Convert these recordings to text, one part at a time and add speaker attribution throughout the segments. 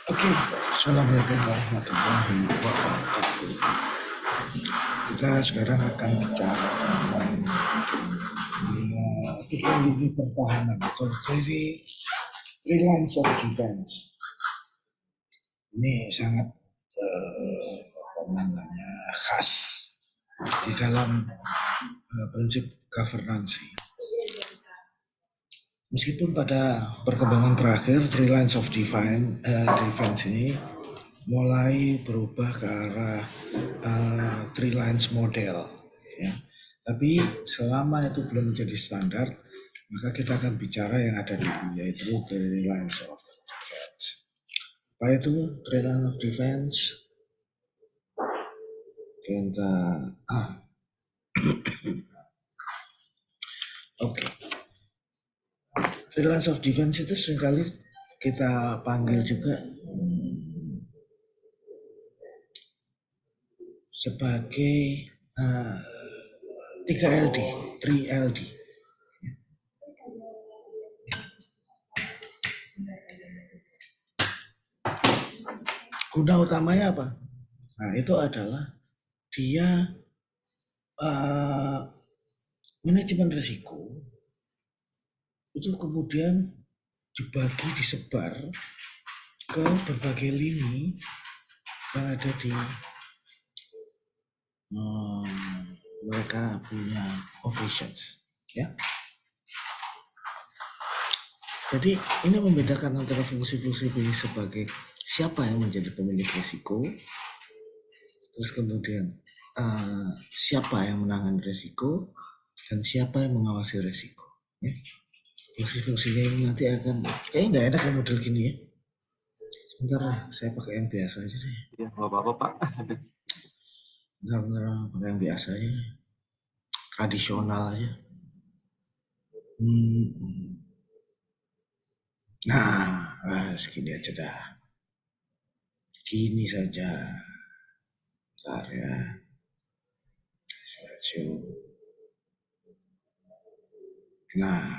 Speaker 1: Oke, Assalamualaikum warahmatullahi wabarakatuh. Kita sekarang akan bicara tentang tiga lini pertahanan atau three lines of defense. Ini sangat khas di dalam prinsip governance. Meskipun pada perkembangan terakhir three lines of defense ini mulai berubah ke arah three lines model, ya. Tapi selama itu belum menjadi standar, maka kita akan bicara yang ada di yaitu three lines of defense. Apa itu three lines of defense? Kita Oke. Three lines of defense itu seringkali kita panggil juga sebagai 3LD, 3LD. Guna utamanya apa? Nah, itu adalah dia manajemen risiko itu kemudian disebar ke berbagai lini yang ada di mereka punya operations, ya. Jadi ini membedakan antara fungsi-fungsi ini sebagai siapa yang menjadi pemilik risiko, terus kemudian siapa yang menangani risiko, dan siapa yang mengawasi risiko, ya. Fungsi-fungsinya ini nanti akan kayaknya nggak enak ya model gini ya. Sebentar, saya pakai yang biasa aja deh.
Speaker 2: Ya, nggak apa-apa Pak.
Speaker 1: Benar-benar pakai yang biasa aja, tradisional aja. Nah, segini aja dah. Gini saja. Bentar ya. Slideshow. Nah,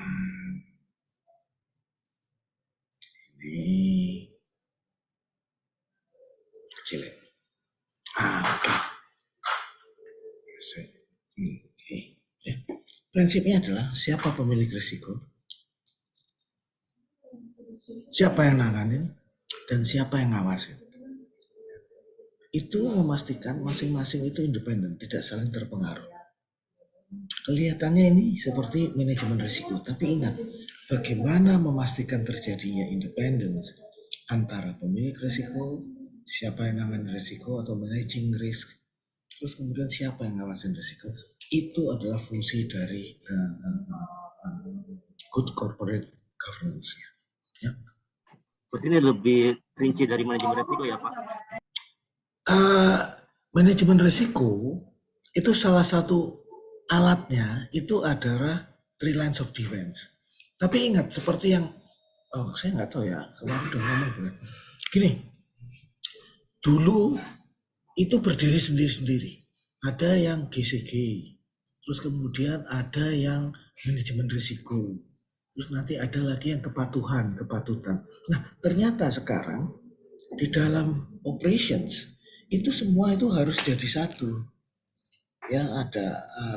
Speaker 1: ini kecil ya. Oke. Prinsipnya adalah siapa pemilik risiko, siapa yang nanganin, dan siapa yang ngawasin. Itu memastikan masing-masing itu independen, tidak saling terpengaruh. Kelihatannya ini seperti manajemen risiko, tapi ingat, bagaimana memastikan terjadinya independence antara pemilik risiko, siapa yang nanganin risiko atau managing risk, terus kemudian siapa yang ngawasin risiko. Itu adalah fungsi dari good corporate governance. Ya.
Speaker 2: Berarti ini lebih rinci dari manajemen risiko ya Pak?
Speaker 1: Manajemen risiko itu salah satu alatnya itu adalah three lines of defense. Tapi ingat seperti yang saya nggak tahu ya, kemarin udah ngomong bukan? Gini, dulu itu berdiri sendiri-sendiri. Ada yang GCG, terus kemudian ada yang manajemen risiko, terus nanti ada lagi yang kepatutan. Nah, ternyata sekarang di dalam operations itu semua itu harus jadi satu. Ya, ada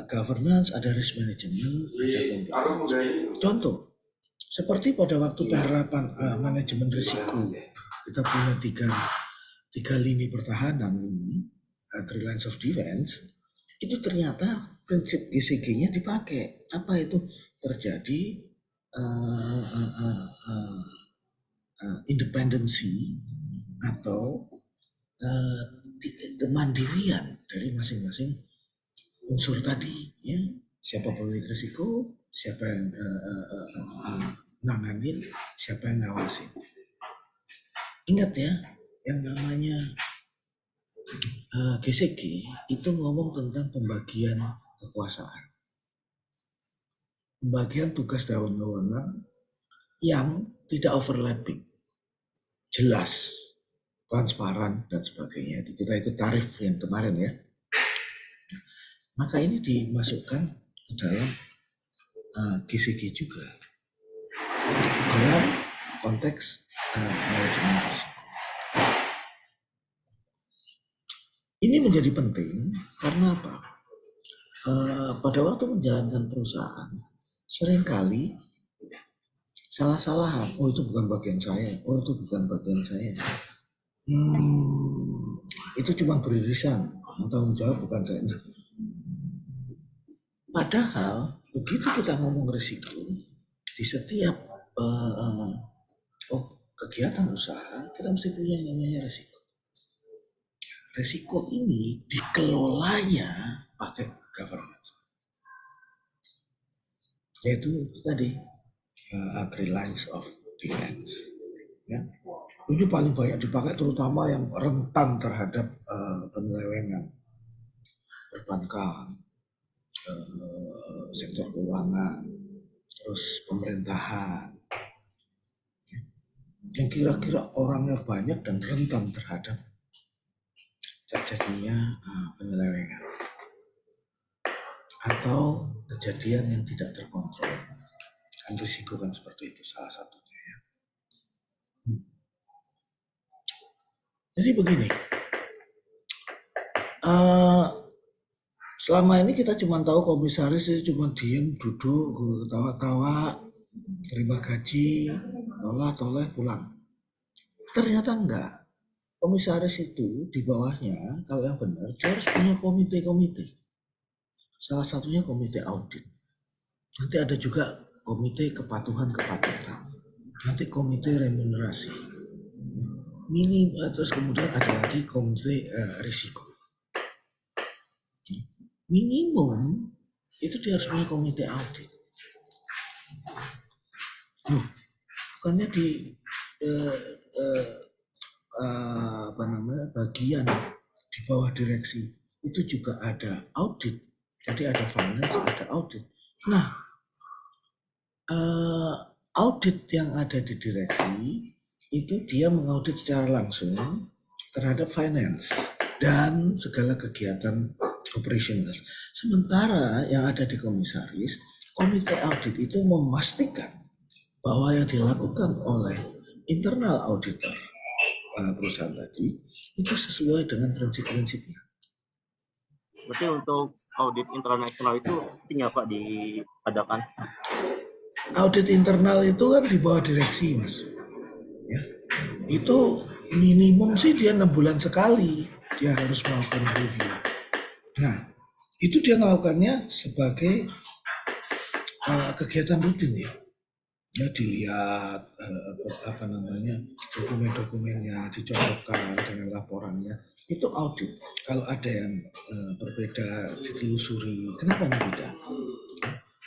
Speaker 1: governance, ada risk management, ada compliance. Contoh, seperti pada waktu penerapan manajemen risiko, kita punya tiga lini pertahanan, three lines of defense, itu ternyata prinsip GCG-nya dipakai. Apa itu? Terjadi independensi atau kemandirian dari masing-masing unsur tadi, ya. Siapa pemilik risiko, siapa yang nanganin, siapa yang ngawasin. Ingat ya, yang namanya GCG itu ngomong tentang pembagian kekuasaan, pembagian tugas dan wewenang yang tidak overlapping, jelas, transparan dan sebagainya. Kita ikut tarif yang kemarin ya. Maka ini dimasukkan ke dalam GCG juga dalam konteks manajemen risiko. Ini menjadi penting karena apa? Pada waktu menjalankan perusahaan, seringkali salah-salahan. Oh itu bukan bagian saya. Oh itu bukan bagian saya. Itu cuma beririsan. Tanggung jawab bukan saya. Nah, padahal begitu kita ngomong risiko di setiap kegiatan usaha, kita mesti punya yang namanya risiko. Risiko ini dikelolanya pakai governance. Yaitu tadi three lines of defense. Ya. Ini paling banyak dipakai terutama yang rentan terhadap penyelewengan, perbankan, sektor keuangan, terus pemerintahan, yang kira-kira orangnya banyak dan rentan terhadap terjadinya penyelewengan atau kejadian yang tidak terkontrol. Kan risiko kan seperti itu salah satunya ya. Jadi begini, selama ini kita cuma tahu komisaris itu cuma diem, duduk, ketawa-tawa, terima gaji, toleh pulang. Ternyata enggak. Komisaris itu di bawahnya, kalau yang benar, dia harus punya komite-komite. Salah satunya komite audit. Nanti ada juga komite kepatuhan. Nanti komite remunerasi. Terus kemudian ada lagi komite risiko. Minimum itu dia harus punya komite audit. Loh, bukannya di bagian di bawah direksi itu juga ada audit. Jadi ada finance, ada audit. Nah, audit yang ada di direksi itu dia mengaudit secara langsung terhadap finance dan segala kegiatan operasional. Sementara yang ada di komisaris, komite audit itu memastikan bahwa yang dilakukan oleh internal auditor perusahaan tadi itu sesuai dengan prinsip-prinsipnya.
Speaker 2: Berarti untuk audit internasional itu penting Pak diadakan?
Speaker 1: Audit internal itu kan di bawah direksi Mas. Ya. Itu minimum sih dia 6 bulan sekali dia harus melakukan review. Nah itu dia melakukannya sebagai kegiatan rutin ya. Ya dilihat dokumen-dokumennya dicocokkan dengan laporannya, itu audit. Kalau ada yang berbeda ditelusuri, kenapa ini beda,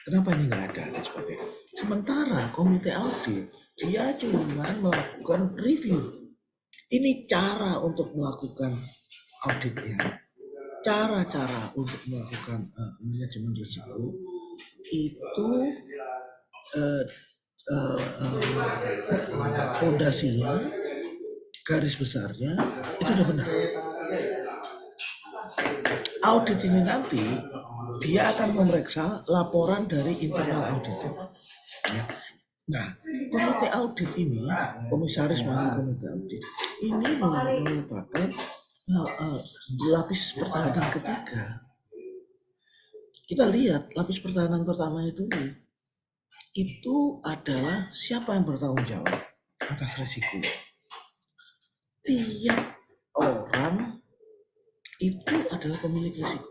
Speaker 1: kenapa ini nggak ada dan sebagainya. Sementara komite audit dia cuma melakukan review. Ini cara untuk melakukan auditnya, cara-cara untuk melakukan manajemen risiko itu fondasinya, garis besarnya itu udah benar. Audit ini nanti dia akan memeriksa laporan dari internal auditor. Ya. Nah, komite audit ini, komisaris maupun komite audit ini merupakan lapis pertahanan ketiga. Kita lihat lapis pertahanan pertama itu adalah siapa yang bertanggung jawab atas risiko. Tiap orang itu adalah pemilik risiko.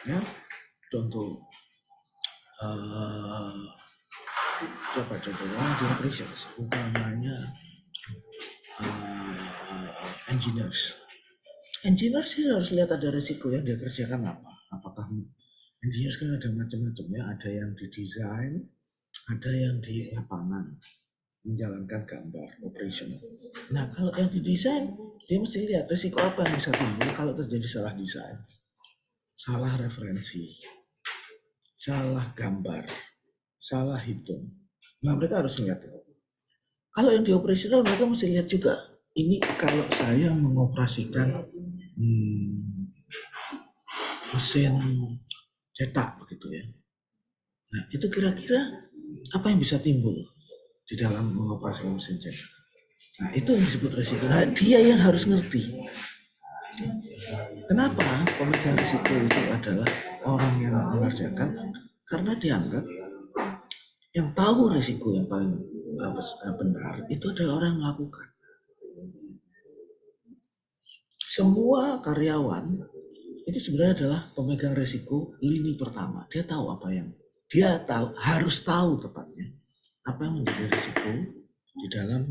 Speaker 1: Ya, contoh coba contohnya di operations, umpamanya engineers sih harus lihat ada risiko yang dia kerjakan apa. Apakah engineers kan ada macam-macam ya, ada yang di desain, ada yang di lapangan menjalankan gambar operational. Nah kalau yang di desain dia mesti lihat risiko apa yang bisa timbul kalau terjadi salah desain, salah referensi, salah gambar, salah hitung. Nah mereka harus lihat itu. Kalau yang di operational mereka mesti lihat juga, ini kalau saya mengoperasikan mesin cetak begitu ya. Nah itu kira-kira apa yang bisa timbul di dalam mengoperasikan mesin cetak. Nah, itu yang disebut risiko. Nah, dia yang harus ngerti. Kenapa pemegang risiko itu adalah orang yang mengerjakan? Karena dianggap yang tahu risiko yang paling benar itu adalah orang yang melakukan. Semua karyawan itu sebenarnya adalah pemegang risiko lini pertama. Dia tahu harus tahu tepatnya apa yang menjadi risiko di dalam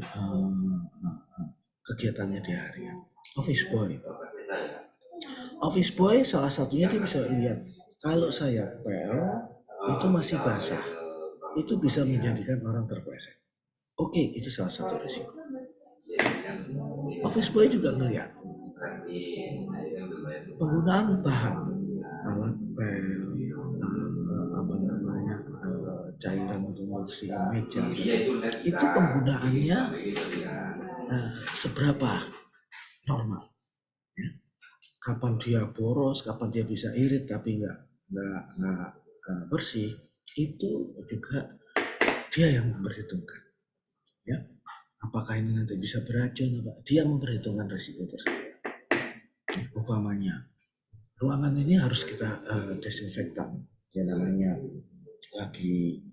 Speaker 1: kegiatannya di harian. Office boy salah satunya dia bisa lihat kalau saya pel itu masih basah, itu bisa menjadikan orang terpleset. Oke, itu salah satu risiko. Office boy juga ngelihat penggunaan bahan, alat pel, cairan untuk membersihkan meja, itu penggunaannya seberapa normal. Ya. Kapan dia boros, kapan dia bisa irit tapi nggak bersih, itu juga dia yang memperhitungkan. Ya, apakah ini nanti bisa beracun? Dia memperhitungkan risiko tersebut. Umpamanya, ruangan ini harus kita desinfektan, ya namanya lagi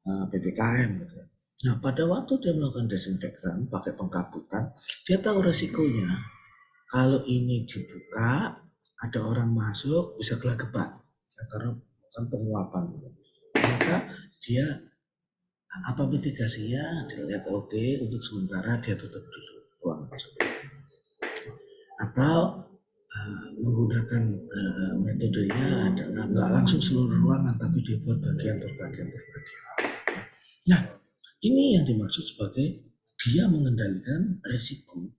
Speaker 1: PPKM gitu. Nah, pada waktu dia melakukan desinfektan pakai pengkaputan, dia tahu resikonya. Kalau ini dibuka, ada orang masuk bisa gelagapan, ya, karena bukan penguapan. Gitu. Maka dia apa mitigasinya? Dia lihat oke, untuk sementara dia tutup dulu ruangan tersebut. Atau menggunakan metodenya adalah nggak langsung seluruh ruangan, tapi dibuat bagian per bagian. Nah, ini yang dimaksud sebagai dia mengendalikan risiko.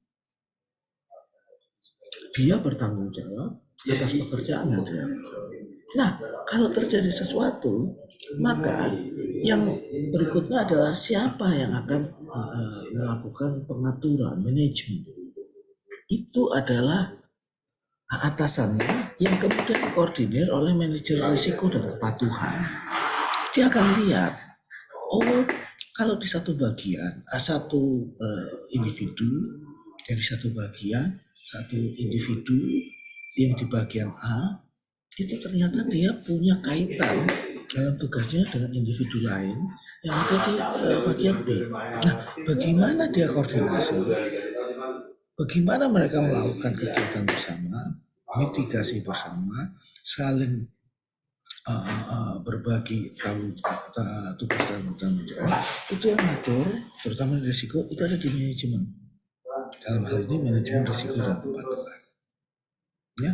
Speaker 1: Dia bertanggung jawab atas pekerjaan yang dia lakukan. Nah, kalau terjadi sesuatu, maka yang berikutnya adalah siapa yang akan melakukan pengaturan, manajemen. Itu adalah atasannya yang kemudian dikoordinir oleh manajer risiko dan kepatuhan. Dia akan lihat, kalau di satu bagian, satu individu dari satu bagian, satu individu yang di bagian A, itu ternyata dia punya kaitan dalam tugasnya dengan individu lain yang ada di bagian B. Nah, bagaimana dia koordinasi? Bagaimana mereka melakukan kegiatan bersama, mitigasi bersama, saling berbagi tugas dan tanggung jawab. Itu yang ngatur, terutama risiko itu ada di manajemen. Dalam hal ini manajemen risiko dan kepatuhan. Ya.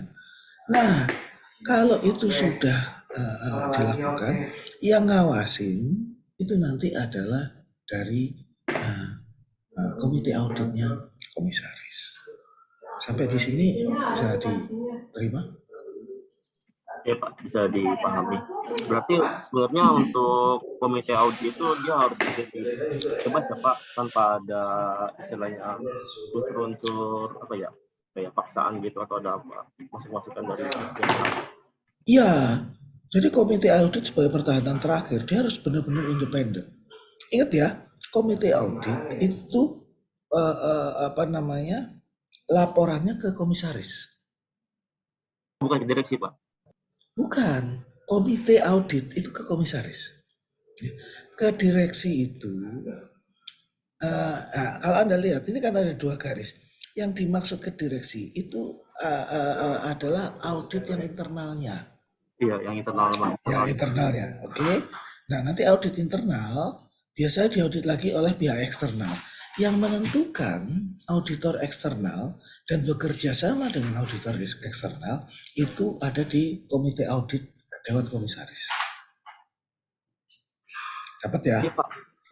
Speaker 1: Nah, kalau itu sudah dilakukan, yang ngawasin itu nanti adalah dari komite auditnya komisaris. Sampai di sini bisa diterima?
Speaker 2: Ya Pak, bisa dipahami. Berarti sebenarnya untuk komite audit itu dia harus menjadi bebas ya Pak, tanpa ada istilahnya unsur-unsur apa ya, kayak paksaan gitu atau ada apa masukan dari
Speaker 1: Iya, jadi komite audit sebagai pertahanan terakhir dia harus benar-benar independen. Ingat ya, komite audit itu laporannya ke komisaris.
Speaker 2: Bukan ke direksi Pak.
Speaker 1: Bukan, komite audit itu ke komisaris. Ke direksi itu, kalau Anda lihat, ini kan ada 2 garis. Yang dimaksud ke direksi itu adalah audit yang internalnya.
Speaker 2: Iya, yang internal Mas.
Speaker 1: Ya, internalnya, oke. Nah, nanti audit internal biasanya diaudit lagi oleh pihak eksternal. Yang menentukan auditor eksternal dan bekerja sama dengan auditor eksternal itu ada di komite audit Dewan Komisaris. Dapat ya?
Speaker 2: Iya Pak,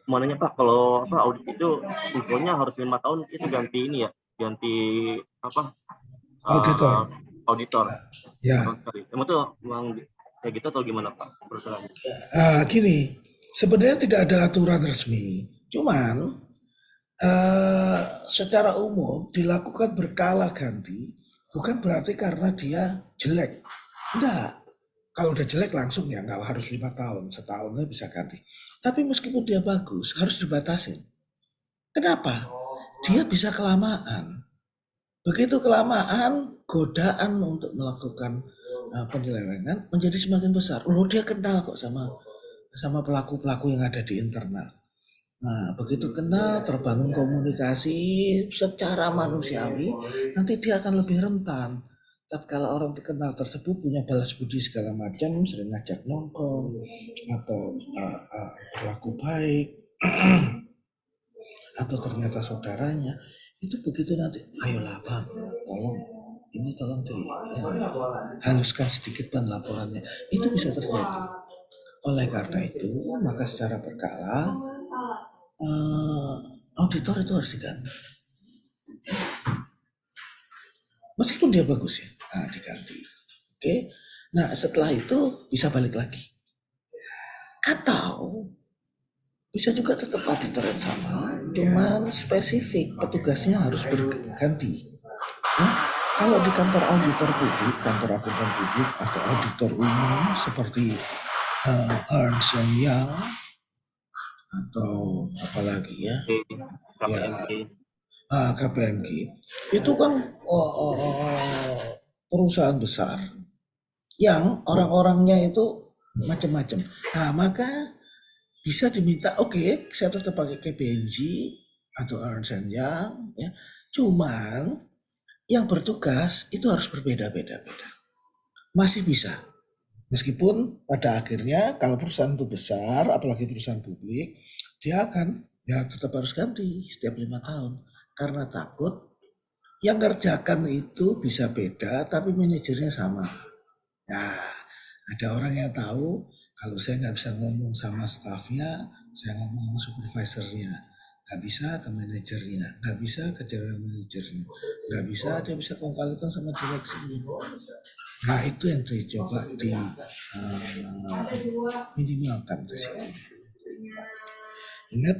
Speaker 2: mau nanya Pak, kalau audit itu infonya harus 5 tahun itu ganti ini ya, ganti auditor.
Speaker 1: Ya.
Speaker 2: Emang tuh kayak gitu atau gimana Pak?
Speaker 1: Gini, sebenarnya tidak ada aturan resmi, cuman secara umum dilakukan berkala ganti, bukan berarti karena dia jelek. Enggak. Kalau udah jelek langsung ya nggak harus 5 tahun, setahunnya bisa ganti. Tapi meskipun dia bagus, harus dibatasin. Kenapa? dia bisa kelamaan. Begitu kelamaan, godaan untuk melakukan penyelewengan menjadi semakin besar. Loh, dia kenal kok sama pelaku-pelaku yang ada di internal. Nah, begitu kenal, terbangun komunikasi secara manusiawi, nanti dia akan lebih rentan. Tatkala orang terkenal tersebut punya balas budi segala macam, sering ngajak nongkrong atau berlaku baik, atau ternyata saudaranya, itu begitu nanti, ayolah bang, tolong haluskan sedikit bang laporannya. Itu bisa terjadi. Oleh karena itu, maka secara berkala auditor itu harus diganti. Meskipun dia bagus ya, diganti. Oke. Nah, setelah itu bisa balik lagi. Atau bisa juga tetap auditor yang sama, cuman spesifik petugasnya harus berganti. Nah, kalau di kantor auditor publik, kantor akuntan publik atau auditor umum seperti Ernst Young atau apalagi ya,
Speaker 2: KPMG.
Speaker 1: KPMG itu kan perusahaan besar yang orang-orangnya itu macam-macam. Nah, maka bisa diminta, oke, saya tetap pakai KPMG atau Ernst Young, ya. Cuman yang bertugas itu harus berbeda-beda. Masih bisa. Meskipun pada akhirnya kalau perusahaan itu besar, apalagi perusahaan publik, dia akan ya tetap harus ganti setiap 5 tahun. Karena takut yang kerjakan itu bisa beda, tapi manajernya sama. Nah, ada orang yang tahu kalau saya nggak bisa ngomong sama stafnya, saya ngomong sama supervisornya. Nggak bisa ke manajernya, nggak bisa ke general manajernya, nggak bisa dia bisa kongkalikan sama direksinya. Nah, itu yang dicoba di minimalkan di sini. Ingat,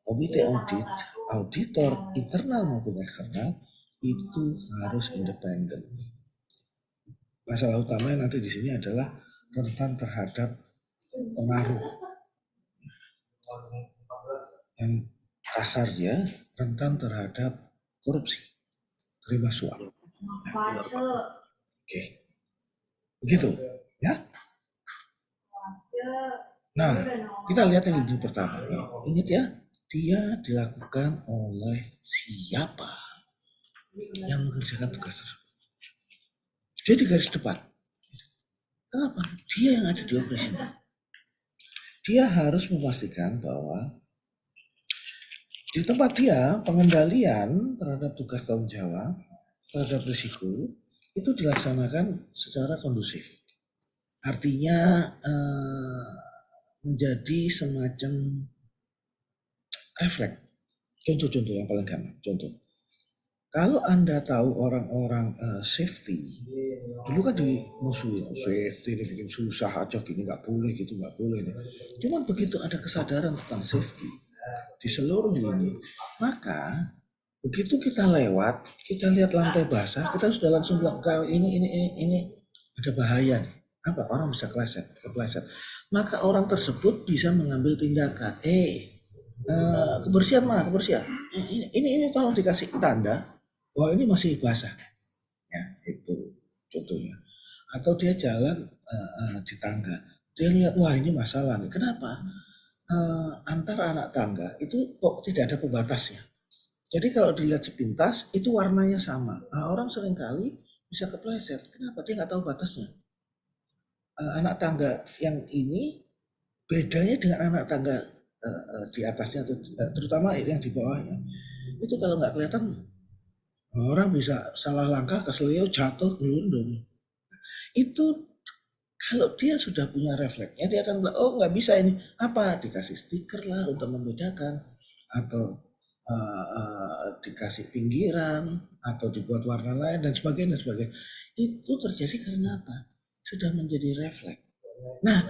Speaker 1: komite audit, auditor internal maupun eksternal itu harus independen. Masalah utamanya nanti di sini adalah rentan terhadap pengaruh yang kasarnya rentan terhadap korupsi, terima suap. Oke, begitu ya. Nah, kita lihat yang lebih pertama. Ingat ya, dia dilakukan oleh siapa yang mengerjakan tugas tersebut. Dia di garis depan. Kenapa? Dia yang ada di operasional. Dia harus memastikan bahwa di tempat dia pengendalian terhadap tugas tanggung jawab, terhadap risiko, itu dilaksanakan secara kondusif. Artinya menjadi semacam refleks. Contoh-contoh yang paling gampang. Contoh, kalau Anda tahu orang-orang safety, dulu kan dimusuhin, safety ini bikin susah aja gini, nggak boleh gitu, nggak boleh. Cuman begitu ada kesadaran tentang safety di seluruh lini, maka begitu kita lewat, kita lihat lantai basah, kita sudah langsung bilang, ini ada bahaya nih. Apa? Orang bisa kepleset. Maka orang tersebut bisa mengambil tindakan. Kebersihan mana? Kebersihan. Ini tolong dikasih tanda. Wah, ini masih basah. Ya, itu contohnya. Atau dia jalan di tangga. Dia lihat, wah ini masalah nih. Kenapa? Antara anak tangga itu kok tidak ada pembatasnya. Jadi kalau dilihat sepintas itu warnanya sama. Orang seringkali bisa kepleset. Kenapa? Dia nggak tahu batasnya. Anak tangga yang ini bedanya dengan anak tangga di atasnya, terutama yang di bawahnya. Itu kalau nggak kelihatan, orang bisa salah langkah, keselio, jatuh, gelundung. Itu kalau dia sudah punya refleksnya, dia akan bilang, oh nggak bisa ini. Apa? Dikasih stiker lah untuk membedakan. Atau dikasih pinggiran, atau dibuat warna lain, dan sebagainya. Itu terjadi karena apa? Sudah menjadi refleks. Nah,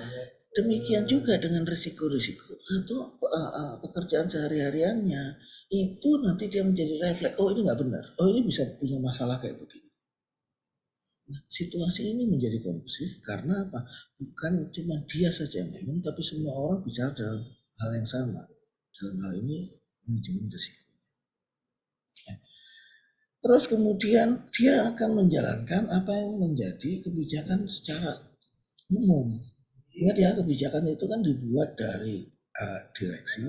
Speaker 1: demikian juga dengan risiko-risiko atau pekerjaan sehari-hariannya. Itu nanti dia menjadi refleks, oh ini nggak benar, oh ini bisa punya masalah kayak begini. Nah, situasi ini menjadi kondusif karena apa? Bukan cuma dia saja yang ngomong, tapi semua orang bicara dalam hal yang sama. Dalam hal ini manajemen risiko. Terus kemudian dia akan menjalankan apa yang menjadi kebijakan secara umum. Ingat ya, kebijakan itu kan dibuat dari direksi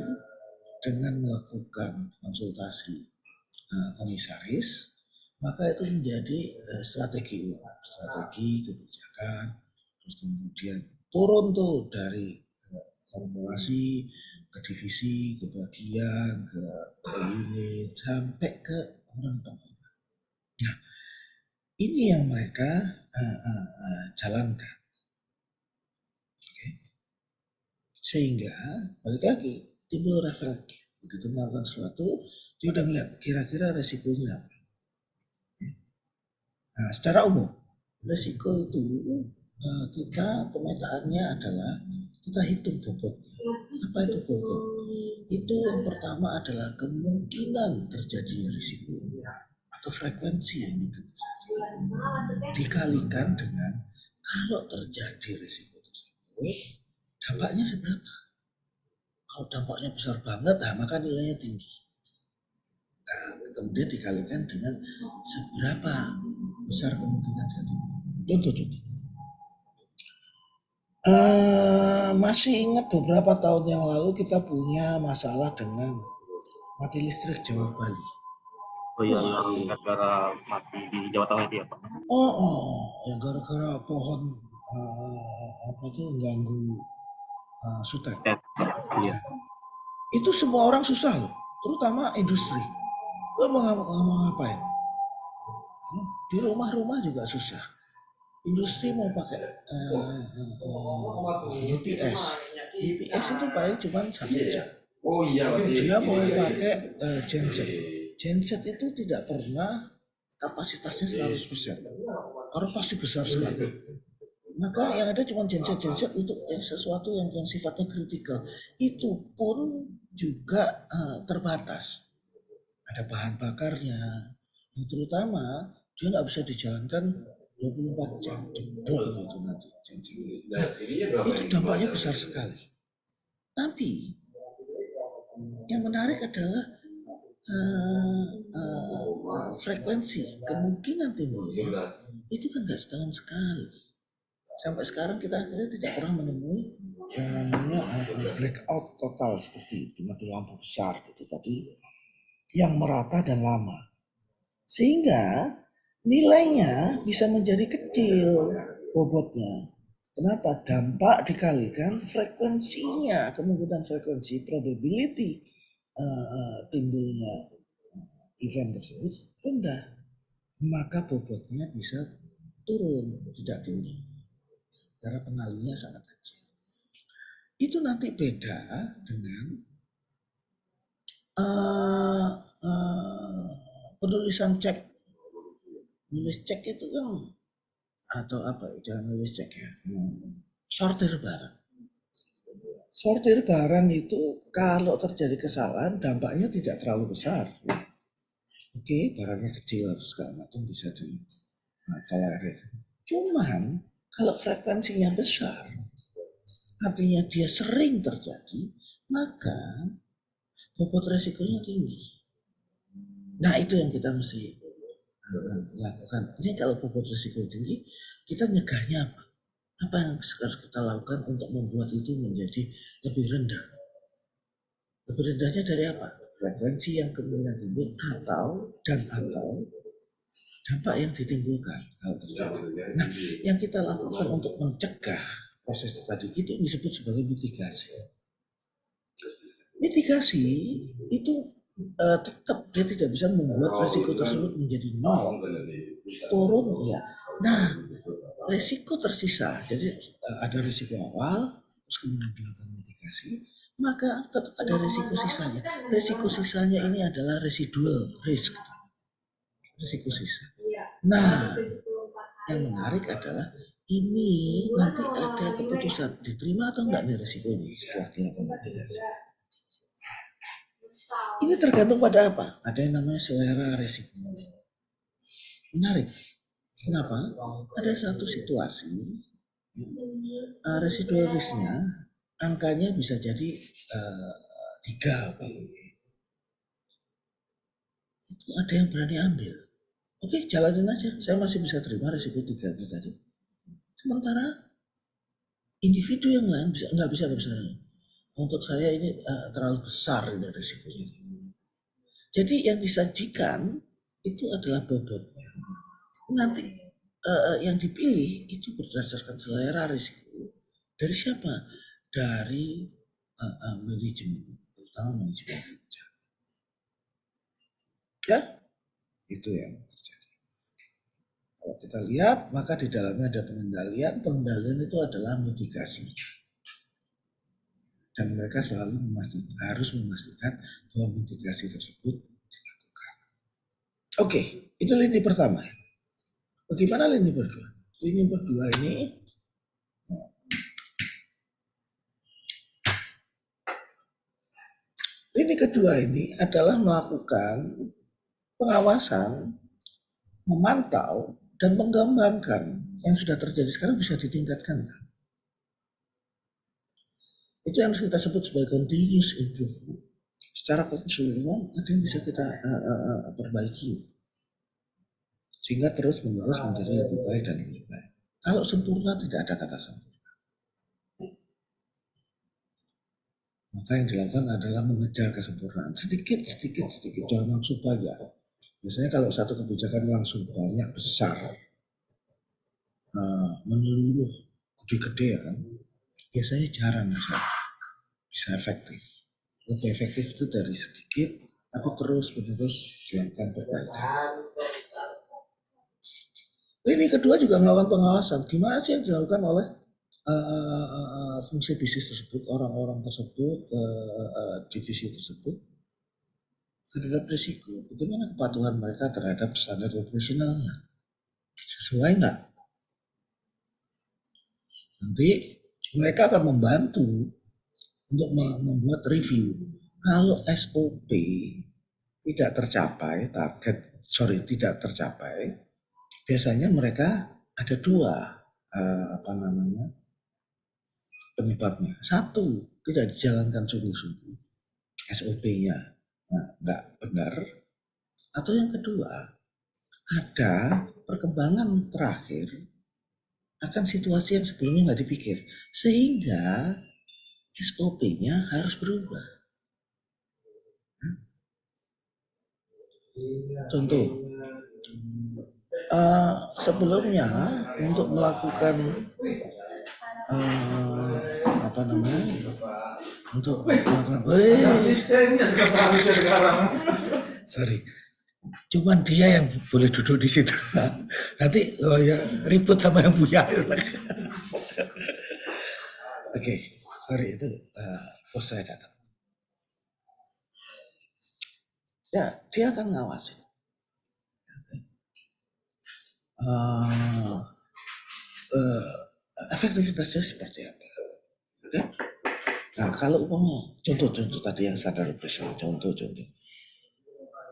Speaker 1: dengan melakukan konsultasi komisaris, maka itu menjadi strategi kebijakan. Terus kemudian turun tuh dari korporasi ke divisi, ke bagian, ke unit, sampai ke orang tua. Nah, ini yang mereka jalankan. Sehingga balik lagi timbul refleks. Begitu melakukan sesuatu, dia udah ngeliat kira-kira resikonya apa. Nah, secara umum resiko itu kita pemetaannya adalah kita hitung bobotnya. Apa itu bobot? Itu yang pertama adalah kemungkinan terjadinya risiko atau frekuensi yang dikalikan dengan kalau terjadi risiko tersebut dampaknya seberapa. Kalau dampaknya besar banget, maka nilainya tinggi. Nah, kemudian dikalikan dengan seberapa besar kemungkinan dia tinggi. Contoh. Masih ingat beberapa tahun yang lalu kita punya masalah dengan mati listrik Jawa Bali.
Speaker 2: Oh iya, yang gara-gara mati di Jawa Tengah itu ya Pak?
Speaker 1: Ya gara-gara pohon apa tuh ganggu sutet.
Speaker 2: Iya.
Speaker 1: Itu semua orang susah loh, terutama industri. Lo mau ngapain? Di rumah-rumah juga susah. Industri mau pakai UPS. UPS itu paling cuma 1 jam.
Speaker 3: Oh iya,
Speaker 1: Dia mau pakai genset. Genset itu tidak pernah kapasitasnya 100%. Karena pasti besar sekali. Maka yang ada cuma genset untuk sesuatu yang sifatnya kritikal. Itu pun juga terbatas. Ada bahan bakarnya. Yang terutama dia nggak bisa dijalankan 24 jam, jebol itu nanti gensetnya. Nah, itu dampaknya besar sekali. Tapi yang menarik adalah frekuensi kemungkinan timbulnya itu kan nggak setahun sekali. Sampai sekarang kita akhirnya tidak pernah menemui yang namanya blackout total seperti itu, mati lampu besar gitu tadi, yang merata dan lama, sehingga nilainya bisa menjadi kecil bobotnya. Kenapa? Dampak dikalikan frekuensinya, kemungkinan frekuensi probability timbulnya event tersebut rendah, maka bobotnya bisa turun, tidak tinggi karena pengalinya sangat kecil. Itu nanti beda dengan penulisan cek. Nulis cek itu kan atau apa ya, jangan nulis cek ya, sortir barang. Sortir barang itu kalau terjadi kesalahan dampaknya tidak terlalu besar. Oke, barangnya kecil atau segala macam bisa ditolerir. Cuman kalau frekuensinya besar, artinya dia sering terjadi, maka bobot resikonya tinggi. Nah, itu yang kita mesti lakukan. Ini kalau bobot risiko tinggi, kita nyegahnya apa? Apa yang harus kita lakukan untuk membuat itu menjadi lebih rendah? Lebih rendahnya dari apa? Frekuensi yang kemungkinan timbul atau dampak yang ditimbulkan. Nah, yang kita lakukan untuk mencegah proses tadi itu disebut sebagai mitigasi. Mitigasi itu tetap dia tidak bisa membuat risiko tersebut menjadi nol, turun ya. Nah, risiko tersisa, jadi ada risiko awal, terus kemudian dilakukan mitigasi, maka tetap ada risiko sisanya. Risiko sisanya ini adalah residual risk, risiko sisa. Nah, yang menarik adalah ini nanti ada keputusan diterima atau enggak nih risiko ini setelah dilakukan mitigasi. Ini tergantung pada apa? Ada yang namanya selera risiko. Menarik. Kenapa? Ada satu situasi residual risknya angkanya bisa jadi 3. itu ada yang berani ambil. Oke, jalanin aja. Saya masih bisa terima risiko 3 itu tadi. Sementara individu yang lain nggak bisa. Untuk saya ini terlalu besar ini risikonya. Jadi yang disajikan itu adalah bobotnya. Nanti yang dipilih itu berdasarkan selera risiko dari siapa? Dari manajemen, terutama manajemen kerja. Ya, itu yang terjadi. Kalau kita lihat, maka di dalamnya ada pengendalian. Pengendalian itu adalah mitigasi. Dan mereka selalu harus memastikan bahwa mitigasi tersebut dilakukan. Oke, itu lini pertama. Bagaimana lini kedua? Lini kedua ini lini kedua ini adalah melakukan pengawasan, memantau, dan mengembangkan yang sudah terjadi sekarang bisa ditingkatkan. Itu yang kita sebut sebagai continuous improvement. Secara keseluruhan ada yang bisa kita perbaiki sehingga terus menerus menjadi lebih baik dan lebih baik. Kalau sempurna tidak ada kata sempurna. Maka yang dilakukan adalah mengejar kesempurnaan sedikit, jangan langsung banyak. Biasanya kalau satu kebijakan langsung banyak besar, menyeluruh gede-gedean, biasanya jarang bisa efektif. Lebih efektif itu dari sedikit, tapi terus menerus dilakukan perbaikan. Ini kedua juga melakukan pengawasan. Gimana sih yang dilakukan oleh fungsi bisnis tersebut, orang-orang tersebut, divisi tersebut terhadap risiko. Bagaimana kepatuhan mereka terhadap standar operasionalnya? Sesuai nggak? Nanti mereka akan membantu untuk membuat review. Kalau SOP tidak tercapai, tidak tercapai, biasanya mereka ada dua penyebabnya. Satu, tidak dijalankan sungguh-sungguh SOP-nya nggak benar. Atau yang kedua, ada perkembangan terakhir akan situasi yang sebelumnya nggak dipikir, sehingga SOP-nya harus berubah. Contoh, sebelumnya untuk melakukan untuk melakukan sorry, cuman dia yang boleh duduk di situ. Nanti ribut sama yang punya. Oke, sorry itu bos saya datang. Ya, dia akan ngawasin. Efektivitasnya seperti apa? Okay? Nah, kalau umpamanya contoh tadi yang standar operasional, contoh.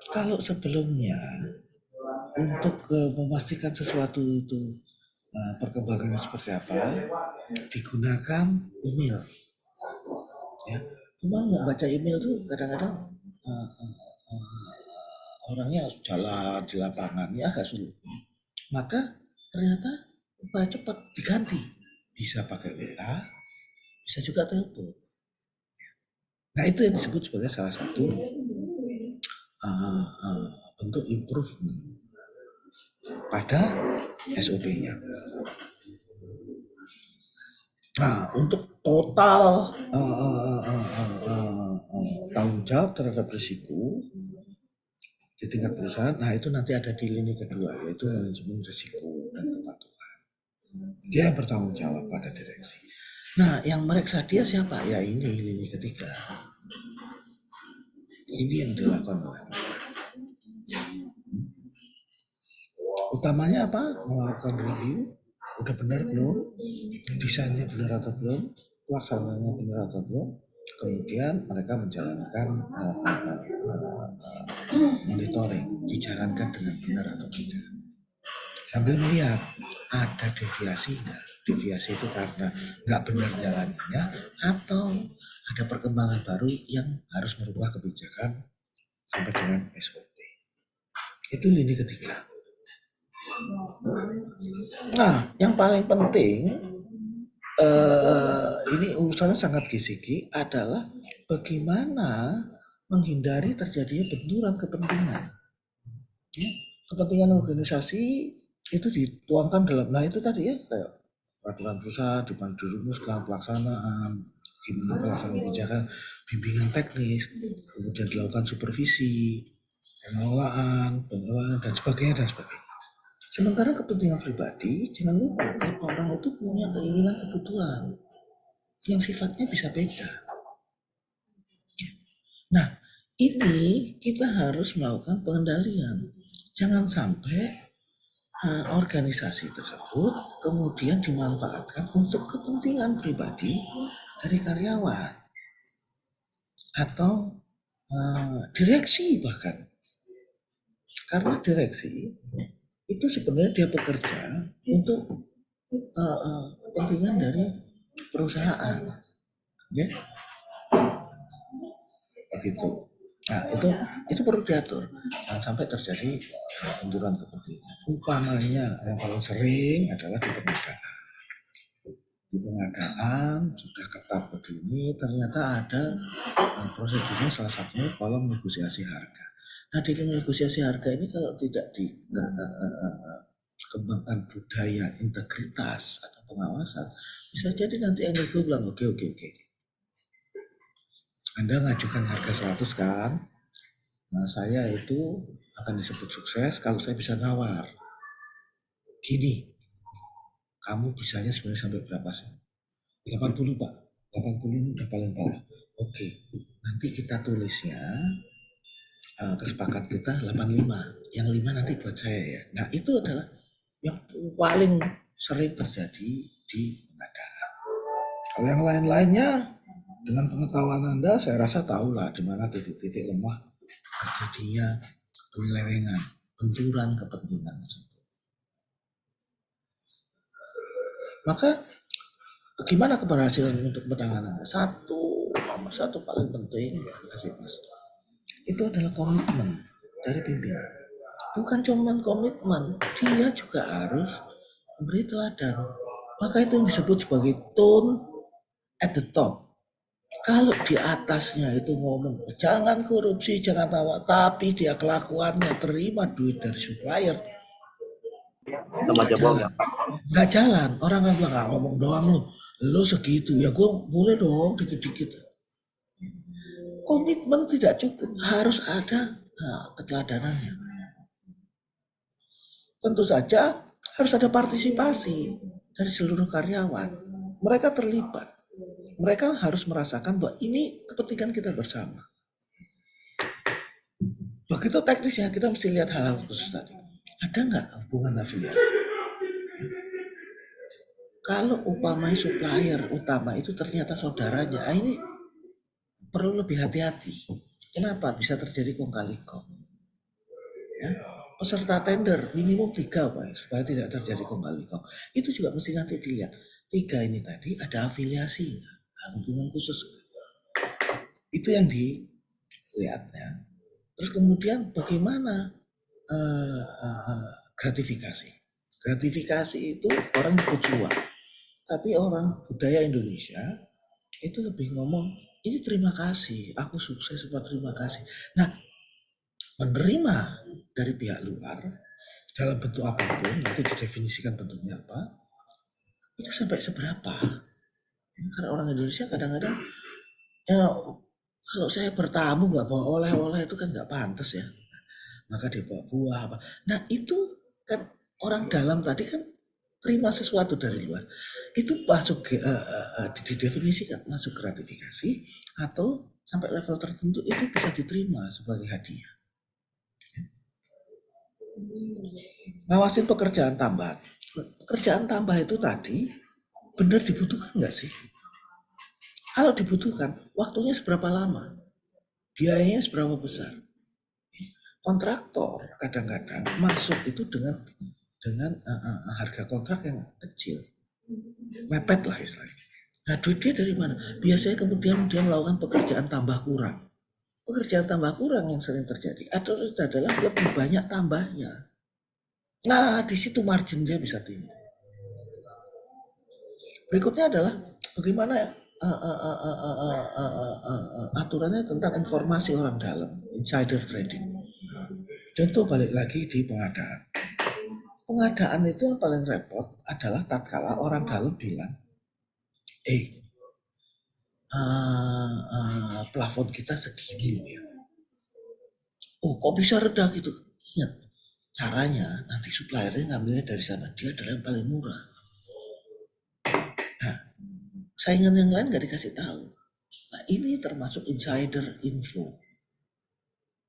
Speaker 1: Kalau sebelumnya untuk memastikan sesuatu itu perkembangannya seperti apa, digunakan email. Ya, cuma nggak baca email tuh kadang-kadang orangnya jalan di lapangan ya agak sulit. Maka ternyata cepat diganti, bisa pakai WA, bisa juga telepon. Nah itu yang disebut sebagai salah satu bentuk improvement pada SOP-nya. Nah untuk total tanggung jawab terhadap risiko di tingkat perusahaan, nah itu nanti ada di lini kedua, yaitu manajemen risiko dan kepatuhan. Dia yang bertanggung jawab pada direksi. Nah yang meriksa dia siapa? Ya ini lini ketiga. Ini yang dilakukan oleh utamanya apa? Melakukan review, udah benar belum? Desainnya benar atau belum? Pelaksanaannya benar atau belum? Kemudian mereka menjalankan monitoring, dijalankan dengan benar atau tidak. Sambil melihat ada deviasi nggak? Deviasi itu karena nggak benar jalannya atau ada perkembangan baru yang harus merubah kebijakan sampai dengan SOP. Itu lini ketiga. Nah, yang paling penting ini urusannya sangat gisi adalah bagaimana menghindari terjadinya benturan kepentingan. Ya, kepentingan organisasi itu dituangkan dalam, nah itu tadi ya, kayak peraturan pusat, di mana dirumuskan pelaksanaan, gimana pelaksanaan kebijakan, bimbingan teknis, kemudian dilakukan supervisi, pengelolaan, dan sebagainya dan sebagainya. Sementara kepentingan pribadi, jangan lupa tiap orang itu punya keinginan kebutuhan yang sifatnya bisa beda. Nah, ini kita harus melakukan pengendalian. Jangan sampai organisasi tersebut kemudian dimanfaatkan untuk kepentingan pribadi dari karyawan atau direksi bahkan. Karena direksi itu sebenarnya dia bekerja untuk kepentingan dari perusahaan, ya, begitu. Nah, itu perlu diatur, jangan sampai terjadi benturan kepentingan. Umpamanya yang paling sering adalah di pengadaan. Di pengadaan sudah ketat begini, ternyata ada prosedurnya, salah satunya kalau negosiasi harga. Nah, di negosiasi harga ini kalau tidak dikembangkan budaya integritas atau pengawasan, bisa jadi nanti yang nego bilang oke. Anda ngajukan harga 100 kan? Nah, saya itu akan disebut sukses kalau saya bisa nawar. Gini, kamu bisanya sebenarnya sampai berapa sih? 80 Pak. 80 ini udah paling bawah. Oke, nanti kita tulisnya kesepakatan kita 85. Yang 5 nanti buat saya ya. Nah, itu adalah yang paling sering terjadi di pengadaan. Kalau yang lain-lainnya, dengan pengetahuan Anda, saya rasa tahulah di mana titik-titik lemah terjadinya penyelewengan, benturan kepentingan tersebut. Maka gimana keberhasilan untuk penanganannya? Nomor satu paling penting, Mas, itu adalah komitmen dari pimpinan. Bukan cuma komitmen, dia juga harus memberi teladan. Maka itu yang disebut sebagai tone at the top. Kalau di atasnya itu ngomong jangan korupsi, jangan tawa, tapi dia kelakuannya terima duit dari supplier,
Speaker 2: sama aja bohong ya.
Speaker 1: nggak jalan. Orang kan bilang ngomong doang lu segitu ya, gue boleh dong dikit-dikit. Komitmen tidak cukup, harus ada keteladanannya. Tentu saja harus ada partisipasi dari seluruh karyawan. Mereka terlibat. Mereka harus merasakan bahwa ini kepentingan kita bersama. Begitu teknisnya, kita mesti lihat hal-hal khusus tadi. Ada nggak hubungan afiliasi? Kalau upamanya supplier utama itu ternyata saudaranya, ini perlu lebih hati-hati. Kenapa? Bisa terjadi kong kali kong. Ya. Peserta tender minimum 3 Pak, supaya tidak terjadi kong kali kong. Itu juga mesti nanti dilihat. 3 ini tadi ada afiliasi, hubungan khusus. Itu yang dilihat ya. Terus kemudian bagaimana gratifikasi. Gratifikasi itu orang ikut suap. Tapi orang budaya Indonesia itu lebih ngomong, ini terima kasih, aku sukses, terima kasih. Nah, menerima dari pihak luar dalam bentuk apapun, nanti didefinisikan bentuknya apa, itu sampai seberapa. Karena orang Indonesia kadang-kadang ya, kalau saya bertamu nggak bawa oleh-oleh itu kan nggak pantas ya, maka dia bawa buah apa. Nah itu kan orang dalam tadi kan terima sesuatu dari luar, itu masuk didefinisikan masuk gratifikasi atau sampai level tertentu itu bisa diterima sebagai hadiah. Ngawasin pekerjaan tambah. Pekerjaan tambah itu tadi benar dibutuhkan nggak sih? Kalau dibutuhkan, waktunya seberapa lama? Biayanya seberapa besar? Kontraktor kadang-kadang masuk itu dengan harga kontrak yang kecil, mepet lah istilahnya. Nah duit dia dari mana? Biasanya kemudian dia melakukan pekerjaan tambah kurang. pekerjaan tambah kurang yang sering terjadi adalah lebih banyak tambahnya. Nah, di situ margin dia bisa tinggi. Berikutnya adalah bagaimana aturannya tentang informasi orang dalam, insider trading. Contoh balik lagi di pengadaan. Pengadaan itu yang paling repot adalah tatkala orang dalam bilang, plafon kita segini ya. Oh, kok bisa rendah gitu? Ingat, caranya nanti suppliernya ngambilnya dari sana. Dia adalah yang paling murah. Nah, saingan yang lain nggak dikasih tahu. Nah, ini termasuk insider info.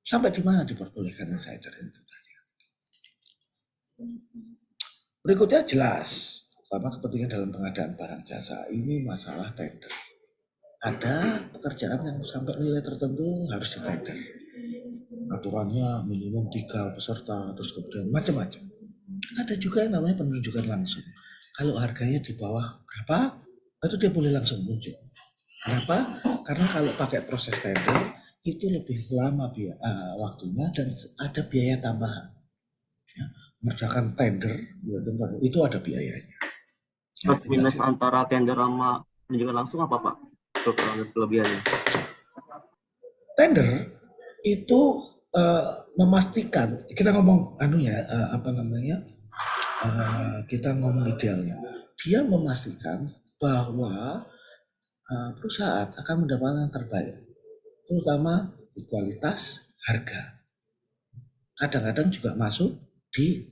Speaker 1: Sampai di mana diperbolehkan insider info tadi? Berikutnya jelas, pertama kepentingan dalam pengadaan barang jasa. Ini masalah tender. Ada pekerjaan yang sampai nilai tertentu harus ditender. Aturannya minimum 3 peserta, terus kemudian macam-macam. Ada juga yang namanya penunjukan langsung. Kalau harganya di bawah berapa, itu dia boleh langsung muncul. Kenapa? Karena kalau pakai proses tender itu lebih lama waktunya dan ada biaya tambahan. Ya, mengerjakan tender itu ada biayanya. Ya,
Speaker 2: Plus minus antara tender sama penunjukan langsung apa Pak? Kelebihannya?
Speaker 1: Tender itu memastikan, kita ngomong kita ngomong idealnya. Dia memastikan bahwa perusahaan akan mendapatkan yang terbaik, terutama di kualitas harga. Kadang-kadang juga masuk di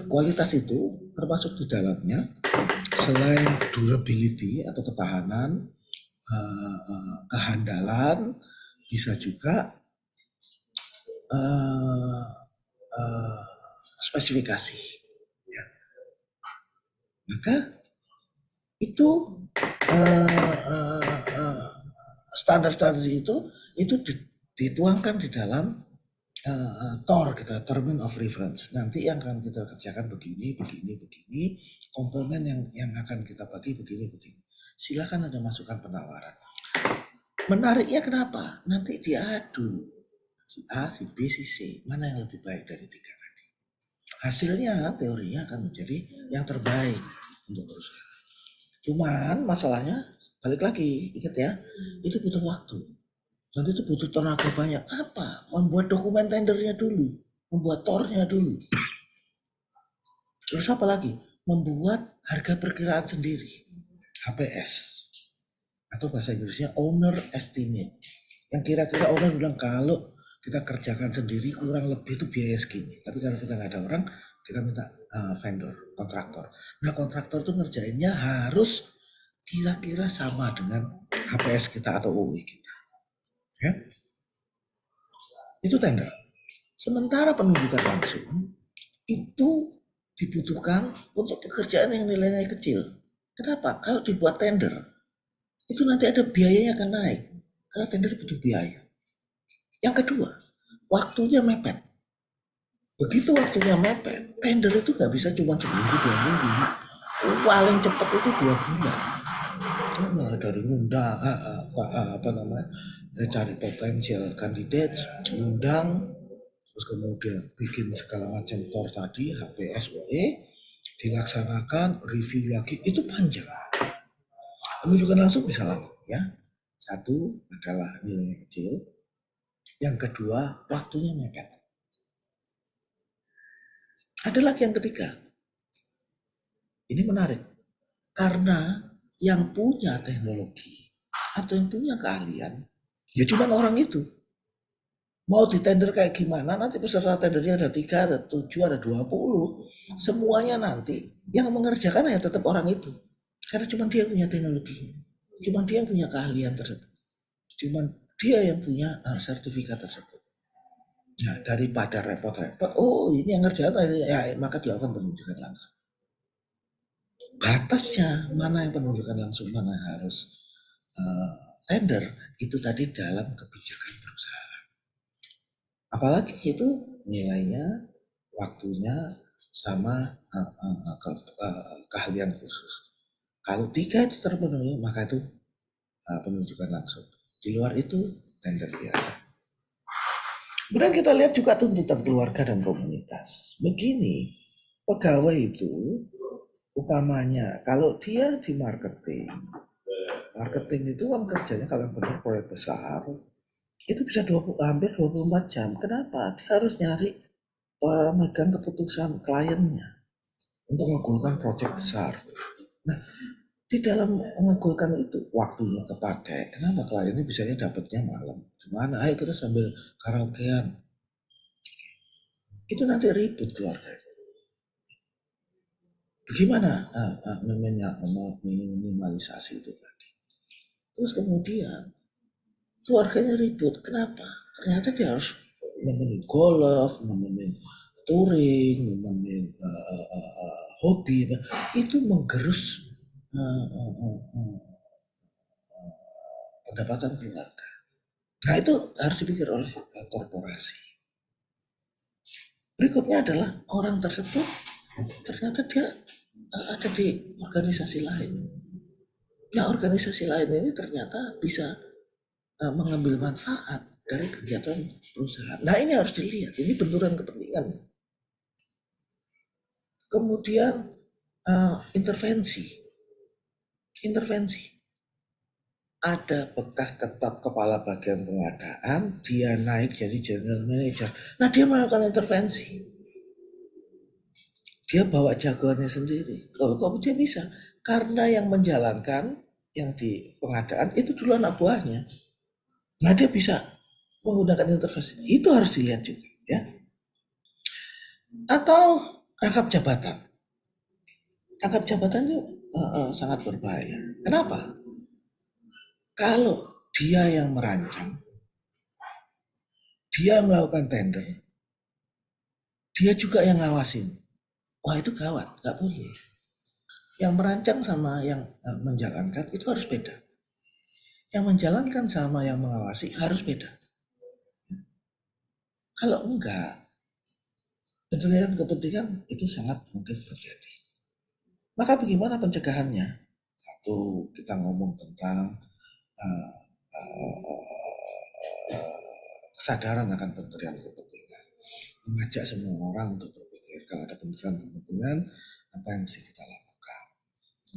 Speaker 1: kualitas itu termasuk di dalamnya selain durability atau ketahanan, kehandalan, bisa juga spesifikasi. Ya. Maka itu standar-standar itu dituangkan di dalam TOR kita, Term of Reference. Nanti yang akan kita kerjakan begini, komponen yang akan kita bagi begini. Silakan ada masukan penawaran. Menariknya kenapa? Nanti diadu si A, si B, si C, mana yang lebih baik dari 3 tadi. Hasilnya teorinya akan menjadi yang terbaik untuk perusahaan. Cuman masalahnya balik lagi, ingat ya, itu butuh waktu. Dan itu butuh tenaga banyak. Apa? Membuat dokumen tendernya dulu. Membuat tornya dulu. Terus apa lagi? Membuat harga perkiraan sendiri. HPS. Atau bahasa Inggrisnya Owner Estimate. Yang kira-kira owner bilang kalau kita kerjakan sendiri kurang lebih itu biaya segini. Tapi kalau kita nggak ada orang, kita minta vendor, kontraktor. Nah kontraktor tuh ngerjainnya harus kira-kira sama dengan HPS kita atau UI kita. Ya. Itu tender. Sementara penunjukan langsung itu dibutuhkan untuk pekerjaan yang nilainya kecil. Kenapa? Kalau dibuat tender, itu nanti ada biayanya akan naik. Karena tender butuh biaya. Yang kedua, waktunya mepet. Begitu waktunya mepet, tender itu nggak bisa cuma seminggu, 2 minggu. Paling cepat itu 2 bulan. Malah dari ngundang, cari potensial kandidat, ngundang, terus kemudian bikin segala macam TOR tadi, HPS, OE, dilaksanakan, review lagi, itu panjang. Penunjukan langsung bisa lama ya. Satu adalah nilainya kecil, yang kedua waktunya mepet. Ada lagi yang ketiga, ini menarik, karena yang punya teknologi atau yang punya keahlian, ya cuma orang itu. Mau ditender kayak gimana, nanti peserta tendernya ada 3, ada 7, ada 20. Semuanya nanti yang mengerjakan ya tetap orang itu. Karena cuma dia yang punya teknologi. Cuma dia yang punya keahlian tersebut. Cuma dia yang punya sertifikat tersebut. Nah, daripada repot-repot, ini yang ngerjakan, ya maka dilakukan penunjukan langsung. Batasnya mana yang penunjukan langsung, mana yang harus tender, itu tadi dalam kebijakan perusahaan. Apalagi itu nilainya, waktunya, sama keahlian khusus. Kalau 3 itu terpenuhi, maka itu penunjukan langsung. Di luar itu tender biasa. Kemudian kita lihat juga tuntutan keluarga dan komunitas. Begini, pegawai itu utamanya kalau dia di marketing, marketing itu kan kerjanya kalau benar proyek besar, itu bisa hampir 24 jam. Kenapa? Dia harus nyari pemegang keputusan kliennya untuk menggolkan proyek besar. Nah, di dalam mengagulkan itu waktunya kepakai. Kenapa kliennya bisanya dapatnya malam? Gimana? Ayo kita sambil karaokean. Itu nanti ribut keluarga. Bagaimana minimalisasi itu tadi? Terus kemudian keluarganya ribut. Kenapa? Ternyata dia harus nemenin golf, nemenin touring, nemenin hobi. Itu menggerus pendapatan keluarga. Nah itu harus dipikir oleh korporasi. Berikutnya adalah orang tersebut ternyata dia ada di organisasi lain. Nah organisasi lain ini ternyata bisa mengambil manfaat dari kegiatan perusahaan. Nah ini harus dilihat, ini benturan kepentingan. Kemudian intervensi. Ada bekas tetap kepala bagian pengadaan, dia naik jadi general manager. Nah dia melakukan intervensi. Dia bawa jagoannya sendiri. Kok dia bisa? Karena yang menjalankan, yang di pengadaan itu dulu anak buahnya. Nah dia bisa menggunakan intervensi. Itu harus dilihat juga, ya. Atau rangkap jabatan. Rangkap jabatan itu sangat berbahaya. Kenapa? Kalau dia yang merancang, dia melakukan tender, dia juga yang ngawasin. Wah itu gawat, nggak boleh. Yang merancang sama yang menjalankan itu harus beda. Yang menjalankan sama yang mengawasi harus beda. Kalau enggak, benturan kepentingan itu sangat mungkin terjadi. Maka bagaimana pencegahannya? Satu, kita ngomong tentang kesadaran akan benturan kepentingan. Mengajak semua orang untuk berpikir kalau ada benturan kepentingan, apa yang mesti kita lakukan.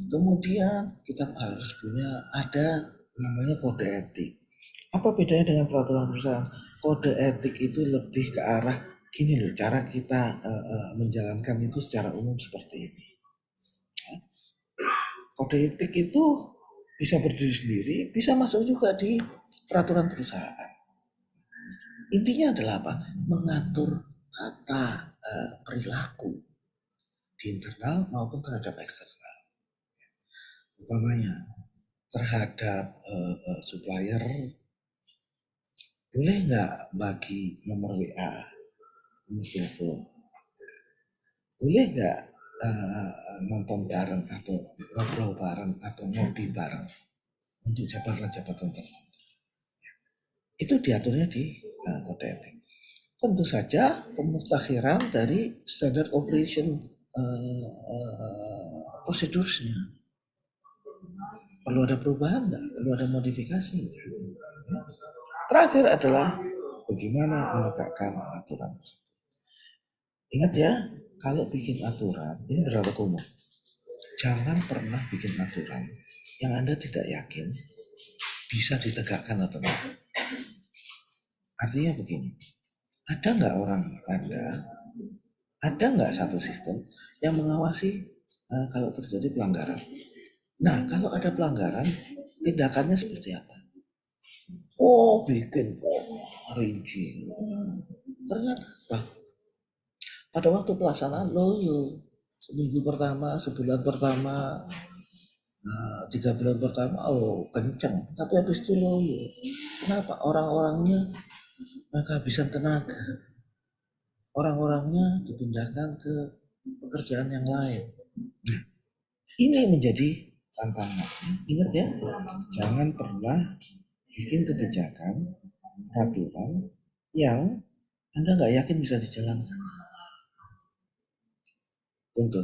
Speaker 1: Kemudian kita harus punya ada namanya kode etik. Apa bedanya dengan peraturan perusahaan? Kode etik itu lebih ke arah gini loh, cara kita menjalankan itu secara umum seperti ini. Kode etik itu bisa berdiri sendiri, bisa masuk juga di peraturan perusahaan. Intinya adalah apa? Mengatur tata perilaku di internal maupun terhadap eksternal. Umpamanya terhadap supplier, boleh nggak bagi nomor WA, nomor telepon? Boleh nggak nonton bareng atau ngobrol bareng atau ngopi bareng untuk jabatan-jabatan tertentu? Itu diaturnya di kode etik. Tentu saja pemutakhiran dari standard operation prosedurnya. Perlu ada perubahan nggak? Perlu ada modifikasi nggak? Terakhir adalah bagaimana menegakkan aturan tersebut. Ingat ya, kalau bikin aturan, ini berlaku umum. Jangan pernah bikin aturan yang Anda tidak yakin bisa ditegakkan atau tidak. Artinya begini, ada nggak orang Anda, ada nggak satu sistem yang mengawasi kalau terjadi pelanggaran? Nah, kalau ada pelanggaran, tindakannya seperti apa? Oh, bikin rinci. Ternyata apa? Pada waktu pelaksanaan loyo, seminggu pertama, sebulan pertama, 3 bulan pertama, oh kenceng. Tapi habis itu loyo. Kenapa? Orang-orangnya kehabisan tenaga. Orang-orangnya dipindahkan ke pekerjaan yang lain. Nah, ini menjadi tantangan. Ingat ya, jangan pernah bikin kebijakan, peraturan yang Anda nggak yakin bisa dijalankan. Contoh,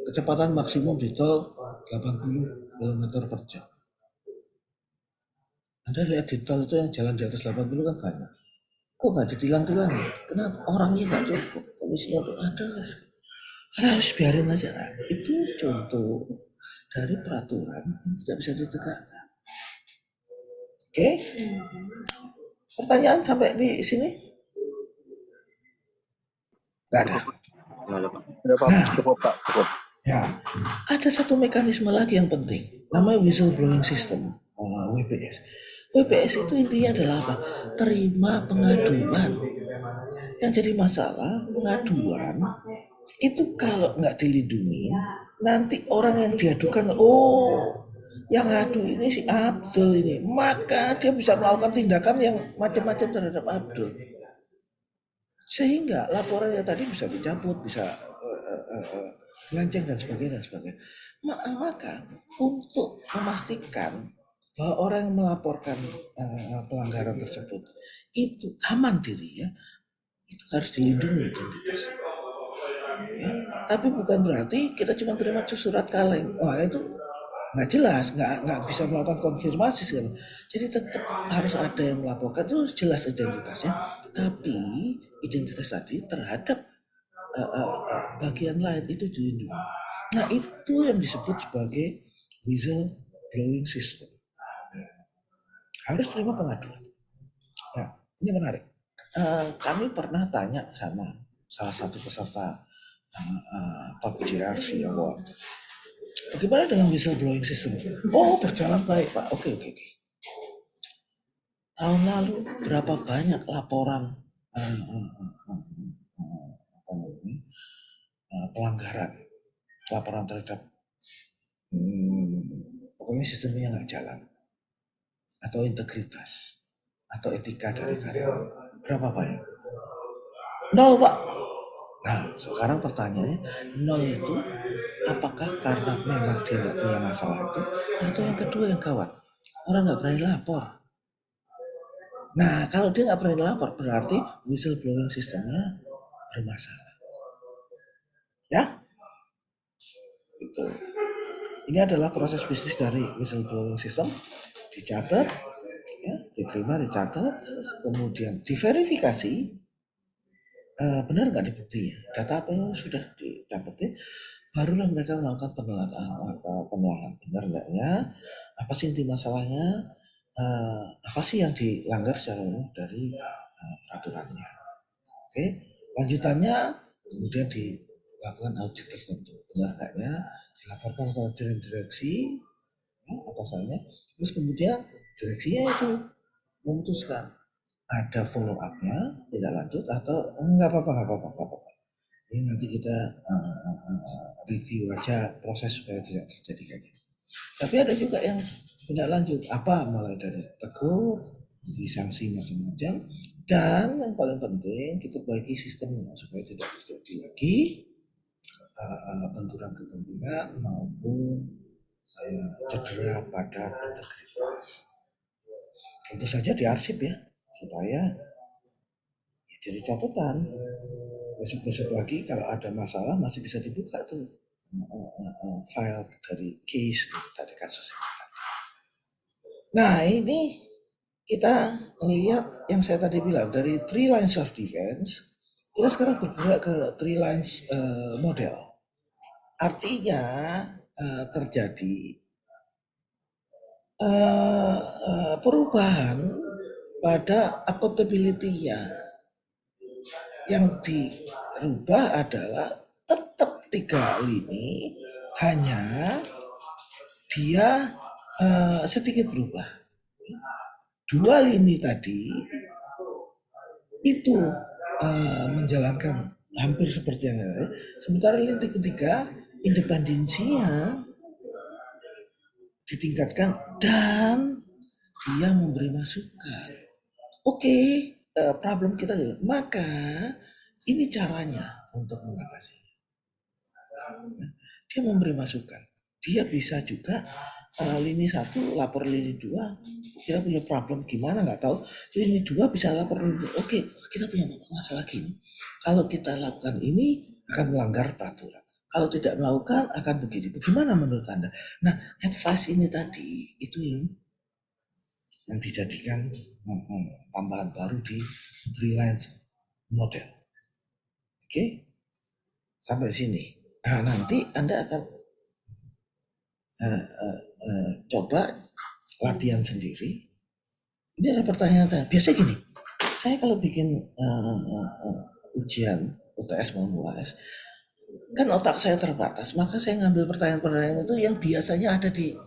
Speaker 1: kecepatan maksimum di tol 80 km per jam. Anda lihat di tol itu yang jalan di atas 80 kan banyak. kok nggak ditilang-tilang? Kenapa orangnya nggak cukup? Polisinya tuh ada, harus biarin aja. Nah, itu contoh dari peraturan yang tidak bisa ditegakkan. Oke, pertanyaan sampai di sini nggak ada.
Speaker 2: Cukup Pak. Nggak ada Pak.
Speaker 3: Ya Pak,
Speaker 1: Nah,
Speaker 3: cukup Pak, cukup.
Speaker 1: ya, ada satu mekanisme lagi yang penting, namanya whistleblowing system, WBS. WBS itu intinya adalah apa? Terima pengaduan. Yang jadi masalah, pengaduan itu kalau nggak dilindungi, nanti orang yang diadukan, oh, yang ngadu ini si Abdul ini, maka dia bisa melakukan tindakan yang macam-macam terhadap Abdul. Sehingga laporannya tadi bisa dicabut, bisa melenceng dan sebagainya dan sebagainya. Maka untuk memastikan bahwa orang yang melaporkan pelanggaran tersebut itu aman dirinya, itu harus dilindungi identitasnya. Ya, tapi bukan berarti kita cuma terima surat kaleng. Wah itu nggak jelas, nggak bisa melakukan konfirmasi segala. Jadi tetap harus ada yang melaporkan, itu harus jelas identitasnya. Tapi identitas tadi terhadap bagian lain itu dilindungi. Nah itu yang disebut sebagai whistleblowing system. Harus terima pengaduan. Nah ini menarik. Kami pernah tanya sama salah satu peserta Top GRC Award. Bagaimana dengan whistleblowing system? Oh berjalan baik Pak. Oke. Tahun lalu berapa banyak laporan pelanggaran, laporan terhadap pokoknya sistemnya nggak jalan, atau integritas, atau etika dari karyawan. Berapa banyak? 0 Pak. Nah sekarang pertanyaannya, 0 itu apakah karena memang dia nggak punya masalah itu, atau yang kedua yang gawat, orang nggak berani lapor. Nah kalau dia nggak berani lapor berarti whistleblowing sistemnya bermasalah. Ya, itu. Ini adalah proses bisnis dari whistleblowing system, dicatat, ya, diterima, dicatat, kemudian diverifikasi, benar nggak dibuktinya, data apa yang sudah didapetin, barulah mereka melakukan penelaahan benar nggaknya, apa sih inti masalahnya, apa sih yang dilanggar secara umum dari peraturannya. Oke, lanjutannya kemudian dilakukan audit tertentu, benar nggaknya, dilaporkan kepada direksi atasannya, terus kemudian direksinya itu memutuskan ada follow up-nya, tidak lanjut atau nggak apa-apa. Ini nanti kita review aja proses supaya tidak terjadi kayak gitu. Tapi ada juga yang tidak lanjut, apa mulai dari tegur, disanksi macam-macam, dan yang paling penting kita perbaiki sistemnya supaya tidak terjadi lagi benturan kepentingan maupun cedera pada integritas. Tentu saja diarsip ya supaya ya jadi catatan. Besok-besok lagi kalau ada masalah masih bisa dibuka tuh file dari case dari kasus ini. Nah ini kita melihat yang saya tadi bilang dari 3 lines of defense, kita sekarang bergerak ke 3 lines model. Artinya terjadi perubahan pada accountability-nya. Yang dirubah adalah tetap 3 lini, hanya dia sedikit berubah. 2 lini tadi itu menjalankan hampir seperti yang lain, sementara lini ketiga independensinya ditingkatkan dan dia memberi masukan. Oke, problem kita, maka ini caranya untuk mengatasi. Dia memberi masukan. Dia bisa juga lini 1 lapor lini 2, kita punya problem gimana nggak tahu, lini 2 bisa lapor lini 2, oke kita punya masalah gini, kalau kita lakukan ini akan melanggar peraturan, kalau tidak melakukan akan begini, bagaimana menurut Anda? Nah advice ini tadi itu yang yang dijadikan tambahan baru di Three Lines model. Oke, sampai sini. Nah, nanti Anda akan coba latihan sendiri. Ini ada pertanyaan. Biasanya gini, saya kalau bikin ujian UTS maupun UAS, kan otak saya terbatas, maka saya ngambil pertanyaan-pertanyaan itu yang biasanya ada di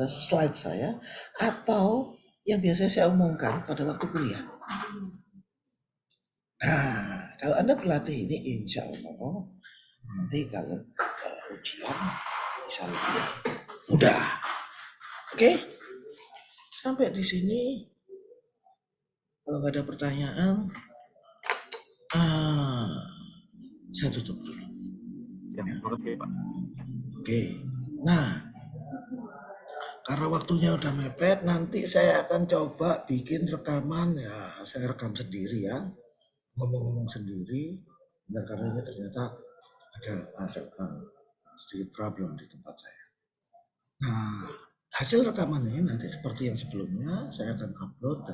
Speaker 1: slide saya atau yang biasanya saya umumkan pada waktu kuliah. Nah, kalau Anda berlatih ini, insya Allah nanti kalau ujian bisa lebih mudah. Oke? Sampai di sini. Kalau nggak ada pertanyaan, saya tutup dulu.
Speaker 2: Ya, terima kasih Pak.
Speaker 1: Oke. Nah, karena waktunya udah mepet, nanti saya akan coba bikin rekaman ya. Saya rekam sendiri ya, ngomong-ngomong sendiri. Dan karena ini ternyata ada sedikit problem di tempat saya. Nah, hasil rekaman ini nanti seperti yang sebelumnya saya akan upload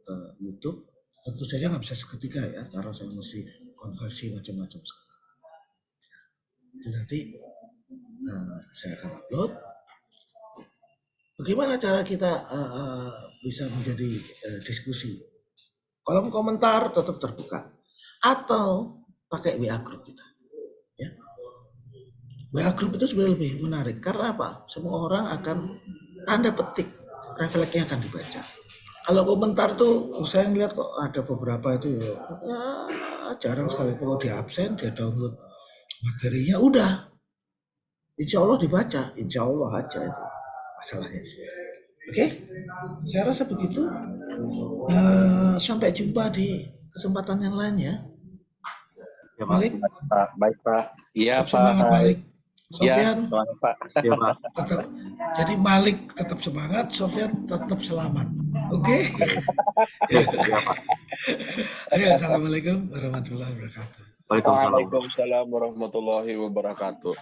Speaker 1: ke YouTube. Tentu saja nggak bisa seketika ya, karena saya mesti konversi macam-macam sekali. Itu nanti saya akan upload. Bagaimana cara kita bisa menjadi diskusi? Kolom komentar tetap terbuka atau pakai WA group kita. Ya. WA group itu sebenarnya lebih menarik karena apa? Semua orang akan tanda petik refleksnya akan dibaca. Kalau komentar tuh saya ngeliat kok ada beberapa itu ya jarang sekali. Kalau dia absen, dia download materinya udah. Insya Allah dibaca, insya Allah aja itu masalahnya sih. Oke, saya rasa begitu. Sampai jumpa di kesempatan yang lain ya.
Speaker 2: Ya, Pak.
Speaker 1: Malik,
Speaker 3: Baik Pak. Iya
Speaker 1: tetap
Speaker 3: Pak.
Speaker 1: semangat Malik.
Speaker 3: Iya,
Speaker 1: Sofyan,
Speaker 3: semangat Pak.
Speaker 2: Ya, Pak.
Speaker 1: tetap. Jadi Malik tetap semangat, Sofyan tetap selamat. Oke?
Speaker 2: Ya, Pak.
Speaker 1: Ayo, assalamualaikum warahmatullahi wabarakatuh.
Speaker 2: Waalaikumsalam.
Speaker 3: Waalaikumsalam warahmatullahi wabarakatuh.